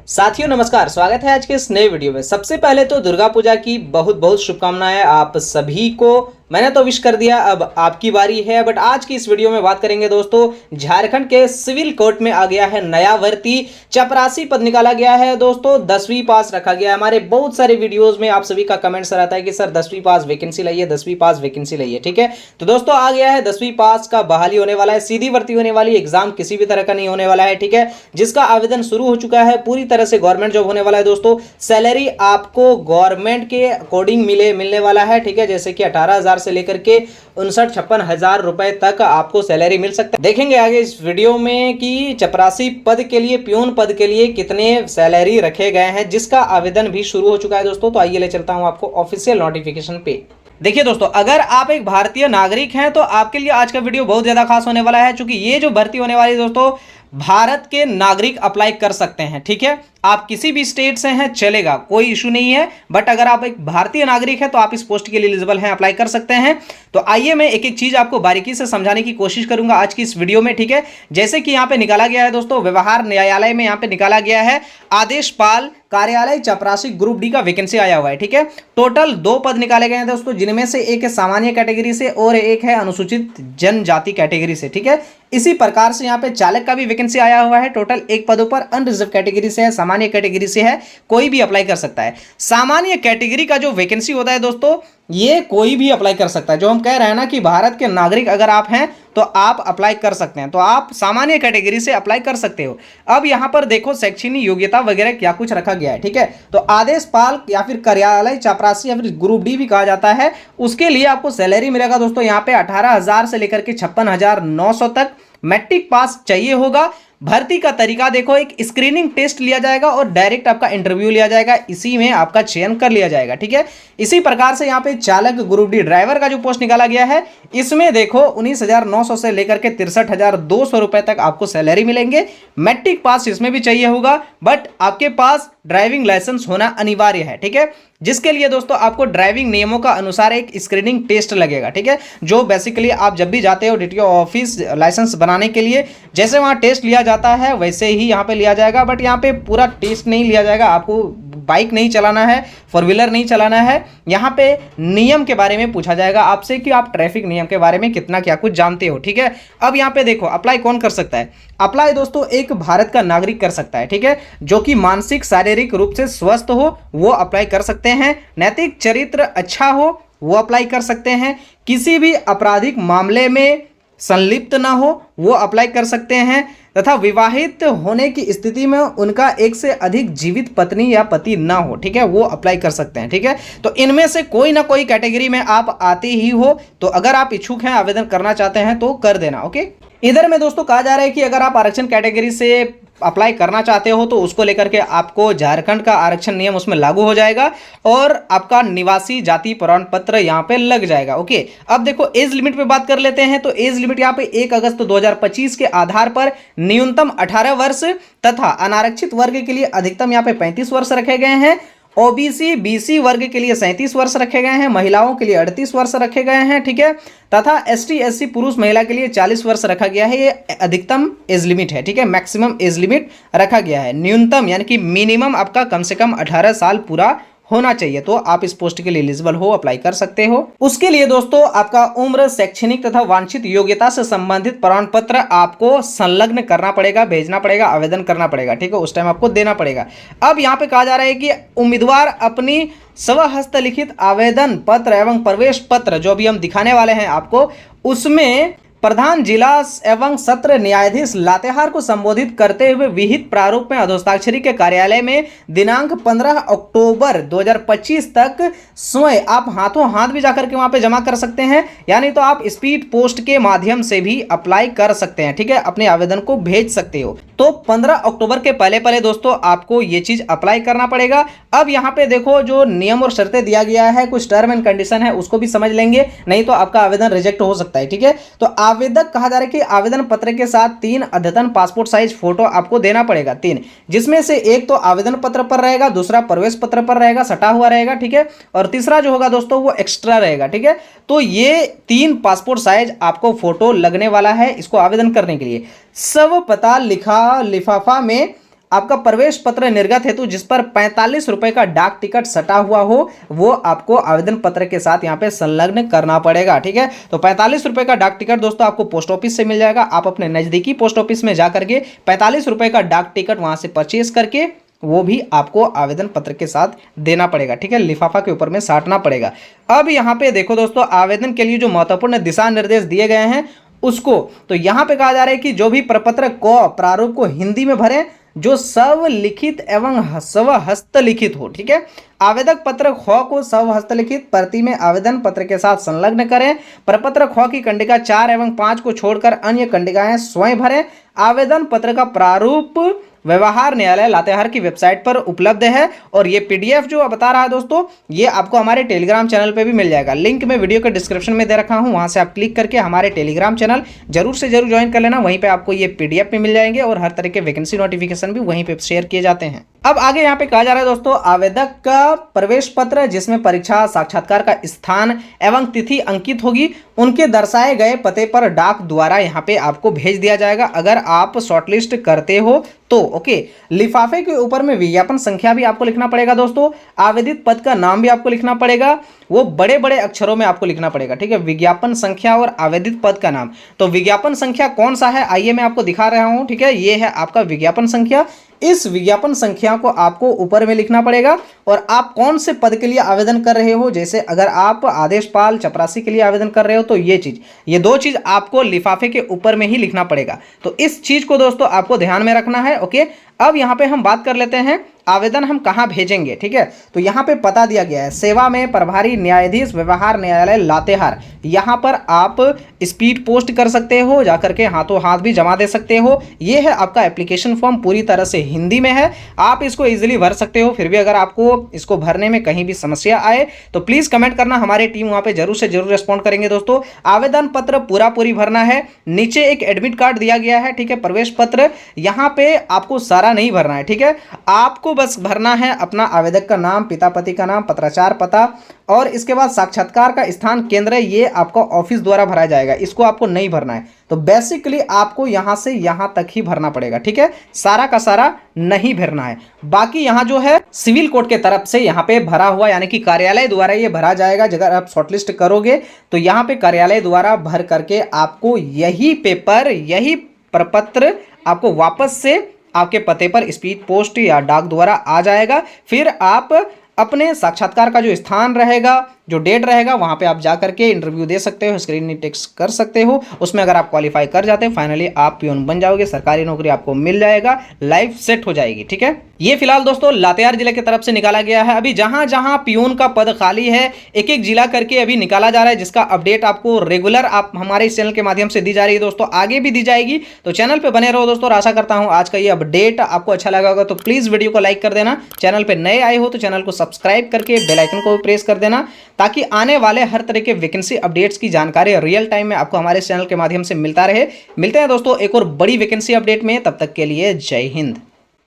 साथियों नमस्कार, स्वागत है आज के इस नए वीडियो में। सबसे पहले तो दुर्गा पूजा की बहुत बहुत शुभकामनाएं आप सभी को। मैंने तो विश कर दिया, अब आपकी बारी है। बट आज की इस वीडियो में बात करेंगे दोस्तों, झारखंड के सिविल कोर्ट में आ गया है नया भर्ती। चपरासी पद निकाला गया है दोस्तों, 10वीं पास रखा गया है। हमारे बहुत सारे वीडियोज में आप सभी का कमेंट्स रहता है कि सर 10वीं पास वैकेंसी लाइए, 10वीं पास वैकेंसी लाइए। ठीक है, तो दोस्तों आ गया है 10वीं पास का बहाली होने वाला है, सीधी भर्ती होने वाली, एग्जाम किसी भी तरह का नहीं होने वाला है। ठीक है, जिसका आवेदन शुरू हो चुका है, पूरी तरह से गवर्नमेंट जॉब होने वाला है दोस्तों। सैलरी आपको गवर्नमेंट के अकॉर्डिंग मिलने वाला है। ठीक है, जैसे कि 18,000 से लेकर के 59-56 रुपए तक आपको सैलरी मिल सकता है। देखेंगे आगे इस वीडियो में कि चपरासी पद के लिए, प्यून पद के लिए कितने सैलरी रखे गए हैं, जिसका आवेदन भी शुरू हो चुका है दोस्तों। तो आइए ले चलता हूं आपको ऑफिशियल नोटिफिकेशन पे। देखिए दोस्तों, अगर आप एक भारतीय नागरिक हैं तो आपके लिए आज का वीडियो बहुत ज्यादा खास होने वाला है, क्योंकि ये जो भर्ती होने वाली है दोस्तों, भारत के नागरिक अप्लाई कर सकते हैं। ठीक है, आप किसी भी स्टेट से हैं चलेगा, कोई इशू नहीं है। बट अगर आप एक भारतीय नागरिक हैं तो आप इस पोस्ट के लिए एलिजिबल हैं, अप्लाई कर सकते हैं। तो आइए मैं एक एक चीज आपको बारीकी से समझाने की कोशिश करूंगा आज की इस वीडियो में। ठीक है, जैसे कि यहां पे निकाला गया है दोस्तों, व्यवहार न्यायालय में यहां पे निकाला गया है आदेशपाल कार्यालय चपरासी ग्रुप डी का वैकेंसी आया हुआ है। ठीक है, टोटल 2 पद निकाले गए हैं दोस्तों, जिनमें से एक है सामान्य कैटेगरी से और एक है अनुसूचित जनजाति कैटेगरी से। ठीक है, इसी प्रकार से यहाँ पे चालक का भी वैकेंसी आया हुआ है। टोटल 1 पदों पर अनरिजर्व कैटेगरी से है, सामान्य कैटेगरी से है, कोई भी अप्लाई कर सकता है। सामान्य कैटेगरी का जो वैकेंसी होता है दोस्तों, ये कोई भी अप्लाई कर सकता है। जो हम कह रहे हैं ना कि भारत के नागरिक अगर आप हैं तो आप अप्लाई कर सकते हैं, तो आप सामान्य कैटेगरी से अप्लाई कर सकते हो। अब यहां पर देखो शैक्षणिक योग्यता वगैरह क्या कुछ रखा गया है। ठीक है, तो आदेशपाल या फिर कार्यालय चपरासी या फिर ग्रुप डी भी कहा जाता है, उसके लिए आपको सैलरी मिलेगा दोस्तों यहाँ पे 18,000 से लेकर के 56,900 तक। मैट्रिक पास चाहिए होगा। भर्ती का तरीका देखो, एक स्क्रीनिंग टेस्ट लिया जाएगा और डायरेक्ट आपका इंटरव्यू लिया जाएगा, इसी में आपका चयन कर लिया जाएगा। ठीक है, इसी प्रकार से यहाँ पे चालक ग्रुप डी ड्राइवर का जो पोस्ट निकाला गया है, इसमें देखो 19,900 से लेकर के 63,200 रुपए तक आपको सैलरी मिलेंगे। मैट्रिक पास इसमें भी चाहिए होगा, बट आपके पास ड्राइविंग लाइसेंस होना अनिवार्य है। ठीक है, जिसके लिए दोस्तों आपको ड्राइविंग नियमों का अनुसार एक स्क्रीनिंग टेस्ट लगेगा। ठीक है, जो बेसिकली आप जब भी जाते हो डीटीओ ऑफिस लाइसेंस बनाने के लिए, जैसे वहां टेस्ट लिया जाता है वैसे ही यहाँ पे लिया जाएगा। बट यहाँ पे पूरा टेस्ट नहीं लिया जाएगा, आपको बाइक नहीं चलाना है, 4 व्हीलर नहीं चलाना है। यहाँ पे नियम के बारे में पूछा जाएगा आपसे कि आप ट्रैफिक नियम के बारे में कितना क्या कुछ जानते हो। ठीक है, अब यहाँ पे देखो अप्लाई कौन कर सकता है। अप्लाई दोस्तों एक भारत का नागरिक कर सकता है। ठीक है, जो कि मानसिक शारीरिक रूप से स्वस्थ हो वो अप्लाई कर सकते हैं, नैतिक चरित्र अच्छा हो वो अप्लाई कर सकते हैं, किसी भी आपराधिक मामले में संलिप्त ना हो वो अप्लाई कर सकते हैं, तथा विवाहित होने की स्थिति में उनका एक से अधिक जीवित पत्नी या पति ना हो। ठीक है, वो अप्लाई कर सकते हैं। ठीक है, तो इनमें से कोई ना कोई कैटेगरी में आप आते ही हो, तो अगर आप इच्छुक हैं, आवेदन करना चाहते हैं तो कर देना। ओके, इधर में दोस्तों कहा जा रहा है कि अगर आप आरक्षण कैटेगरी से अप्लाई करना चाहते हो तो उसको लेकर के आपको झारखंड का आरक्षण नियम उसमें लागू हो जाएगा और आपका निवासी जाति प्रमाण पत्र यहाँ पे लग जाएगा। ओके, अब देखो एज लिमिट पे बात कर लेते हैं। तो एज लिमिट यहाँ पे 1 अगस्त 2025 के आधार पर न्यूनतम 18 वर्ष तथा अनारक्षित वर्ग के लिए अधिकतम यहाँ पे 35 वर्ष रखे गए हैं। ओबीसी बीसी वर्ग के लिए 37 वर्ष रखे गए हैं, महिलाओं के लिए 38 वर्ष रखे गए हैं। ठीक है, तथा एसटी एससी पुरुष महिला के लिए 40 वर्ष रखा गया है। ये अधिकतम एज लिमिट है। ठीक है, मैक्सिमम एज लिमिट रखा गया है। न्यूनतम यानी कि मिनिमम आपका कम से कम 18 साल पूरा होना चाहिए, तो आप इस पोस्ट के लिए एलिजिबल हो, अप्लाई कर सकते हो। उसके लिए दोस्तों आपका उम्र, शैक्षणिक तथा वांछित योग्यता से संबंधित प्रमाण पत्र आपको संलग्न करना पड़ेगा, भेजना पड़ेगा, आवेदन करना पड़ेगा। ठीक है, उस टाइम आपको देना पड़ेगा। अब यहाँ पे कहा जा रहा है कि उम्मीदवार अपनी स्वहस्त लिखित आवेदन पत्र एवं प्रवेश पत्र जो भी हम दिखाने वाले हैं आपको, उसमें प्रधान जिला एवं सत्र न्यायाधीश लातेहार को संबोधित करते हुए विहित प्रारूप में अधोस्ताक्षरी के कार्यालय में दिनांक 15 अक्टूबर 2025 तक स्वयं आप हाथों हाथ भी जाकर के वहां पे जमा कर सकते हैं, यानी तो आप स्पीड पोस्ट के माध्यम से भी अप्लाई कर सकते हैं। ठीक है, अपने आवेदन को भेज सकते हो। तो 15 अक्टूबर के पहले पहले दोस्तों आपको ये चीज अप्लाई करना पड़ेगा। अब यहाँ पे देखो जो नियम और शर्तें दिया गया है, कुछ टर्म एंड कंडीशन है, उसको भी समझ लेंगे, नहीं तो आपका आवेदन रिजेक्ट हो सकता है। ठीक है, तो आवेदक कहा जा रहा है कि आवेदन पत्र के साथ 3 अद्यतन पासपोर्ट साइज फोटो आपको देना पड़ेगा। 3, जिसमें से एक तो आवेदन पत्र पर रहेगा, दूसरा प्रवेश पत्र पर रहेगा, सटा हुआ रहेगा। ठीक है, और तीसरा जो होगा दोस्तों वो एक्स्ट्रा रहेगा। ठीक है, तो ये 3 पासपोर्ट साइज आपको फोटो लगने वाला है इसको आवेदन करने के लिए। सब पता लिखा लिफाफा में आपका प्रवेश पत्र निर्गत हेतु जिस पर 45 रुपए का डाक टिकट सटा हुआ हो वो आपको आवेदन पत्र के साथ यहाँ पे संलग्न करना पड़ेगा। ठीक है, तो 45 रुपए का डाक टिकट दोस्तों आपको पोस्ट ऑफिस से मिल जाएगा। आप अपने नजदीकी पोस्ट ऑफिस में जाकर के 45 रुपए का डाक टिकट वहां से परचेज करके वो भी आपको आवेदन पत्र के साथ देना पड़ेगा। ठीक है, लिफाफा के ऊपर में साटना पड़ेगा। अब यहाँ पे देखो दोस्तों, आवेदन के लिए जो महत्वपूर्ण दिशा निर्देश दिए गए हैं उसको, तो यहाँ पे कहा जा रहा है कि जो भी प्रपत्र को प्रारूप को हिंदी में भरें जो स्व लिखित एवं स्व हस्तलिखित हो। ठीक है, आवेदक पत्र ख को स्व हस्तलिखित प्रति में आवेदन पत्र के साथ संलग्न करें। प्रपत्र ख की कंडिका 4 एवं 5 को छोड़कर अन्य कंडिकाएं स्वयं भरें। आवेदन पत्र का प्रारूप व्यवहार न्यायालय लातेहार की वेबसाइट पर उपलब्ध है और ये पीडीएफ जो बता रहा है दोस्तों ये आपको हमारे टेलीग्राम चैनल पे भी मिल जाएगा। लिंक मैं वीडियो के डिस्क्रिप्शन में दे रखा हूं, वहां से आप क्लिक करके हमारे टेलीग्राम चैनल जरूर से जरूर ज्वाइन कर लेना। वहीं पे आपको ये पीडीएफ भी मिल जाएंगे और हर तरह के वैकेंसी नोटिफिकेशन भी वहीं पे शेयर किए जाते हैं। अब आगे यहाँ पे कहा जा रहा है दोस्तों, आवेदक का प्रवेश पत्र जिसमें परीक्षा साक्षात्कार का स्थान एवं तिथि अंकित होगी उनके दर्शाए गए पते पर डाक द्वारा यहाँ पे आपको भेज दिया जाएगा अगर आप शॉर्टलिस्ट करते हो तो। ओके, लिफाफे के ऊपर में विज्ञापन संख्या भी आपको लिखना पड़ेगा दोस्तों। आवेदित पद का नाम भी आपको लिखना पड़ेगा, वो बड़े बड़े अक्षरों में आपको लिखना पड़ेगा। ठीक है, विज्ञापन संख्या और आवेदित पद का नाम। तो विज्ञापन संख्या कौन सा है आइए मैं आपको दिखा रहा हूं। ठीक है, ये है आपका विज्ञापन संख्या। इस विज्ञापन संख्या को आपको ऊपर में लिखना पड़ेगा और आप कौन से पद के लिए आवेदन कर रहे हो, जैसे अगर आप आदेशपाल चपरासी के लिए आवेदन कर रहे हो तो ये दो चीज आपको लिफाफे के ऊपर में ही लिखना पड़ेगा। तो इस चीज को दोस्तों आपको ध्यान में रखना है। ओके, अब यहां पे हम बात कर लेते हैं आवेदन हम कहां भेजेंगे। ठीक है, तो यहां पे पता दिया गया है सेवा में प्रभारी न्यायाधीश व्यवहार न्यायालय लातेहार। यहां पर आप स्पीड पोस्ट कर सकते हो, जाकर के हाथों हाथ भी जमा दे सकते हो। ये है आपका एप्लीकेशन फॉर्म, पूरी तरह से हिंदी में है, आप इसको इजीली भर सकते हो। फिर भी अगर आपको इसको भरने में कहीं भी समस्या आए तो प्लीज कमेंट करना, हमारी टीम वहां पे जरूर से जरूर रिस्पॉन्ड करेंगे। दोस्तों आवेदन पत्र पूरी भरना है। नीचे एक एडमिट कार्ड दिया गया है। ठीक है, प्रवेश पत्र यहां पे आपको सारा नहीं भरना है। ठीक है, आपको बस भरना है अपना आवेदक का नाम, पिता पति का नाम, पत्राचार पता और इसके बाद साक्षात्कार का स्थान केंद्र, ये आपका ऑफिस द्वारा भरा जाएगा, इसको आपको नहीं भरना है। तो बेसिकली आपको यहां से यहां तक ही भरना पड़ेगा। ठीक है, सारा का सारा नहीं भरना है। बाकी यहां जो है सिविल कोर्ट के तरफ से यहां पे भरा हुआ यानी कि कार्यालय द्वारा ये भरा जाएगा। अगर आप शॉर्टलिस्ट करोगे तो यहां पे कार्यालय द्वारा भर करके आपको यही पेपर, यही प्रपत्र आपको वापस से आपके पते पर स्पीड पोस्ट या डाक द्वारा आ जाएगा। फिर आप अपने साक्षात्कार का जो स्थान रहेगा, जो डेट रहेगा, वहां पे आप जाकर के इंटरव्यू दे सकते हो, स्क्रीनिंग टेस्ट कर सकते हो। उसमें अगर आप क्वालिफाई कर जाते हैं फाइनली आप पियून बन जाओगे, सरकारी नौकरी आपको मिल जाएगा, लाइफ सेट हो जाएगी। ठीक है, ये फिलहाल दोस्तों लातेहार जिले की तरफ से निकाला गया है। अभी जहां जहां पियून का पद खाली है एक एक जिला करके अभी निकाला जा रहा है, जिसका अपडेट आपको रेगुलर आप हमारे इस चैनल के माध्यम से दी जा रही है दोस्तों, आगे भी दी जाएगी। तो चैनल पे बने रहो दोस्तों और आशा करता हूं आज का ये अपडेट आपको अच्छा लगा होगा। तो प्लीज वीडियो को लाइक कर देना, चैनल पे नए आए हो तो चैनल को सब्सक्राइब करके बेल आइकन को प्रेस कर देना, ताकि आने वाले हर तरह के वैकेंसी अपडेट्स की जानकारी रियल टाइम में आपको हमारे चैनल के माध्यम से मिलता रहे। मिलते हैं दोस्तों एक और बड़ी वैकेंसी अपडेट में, तब तक के लिए जय हिंद।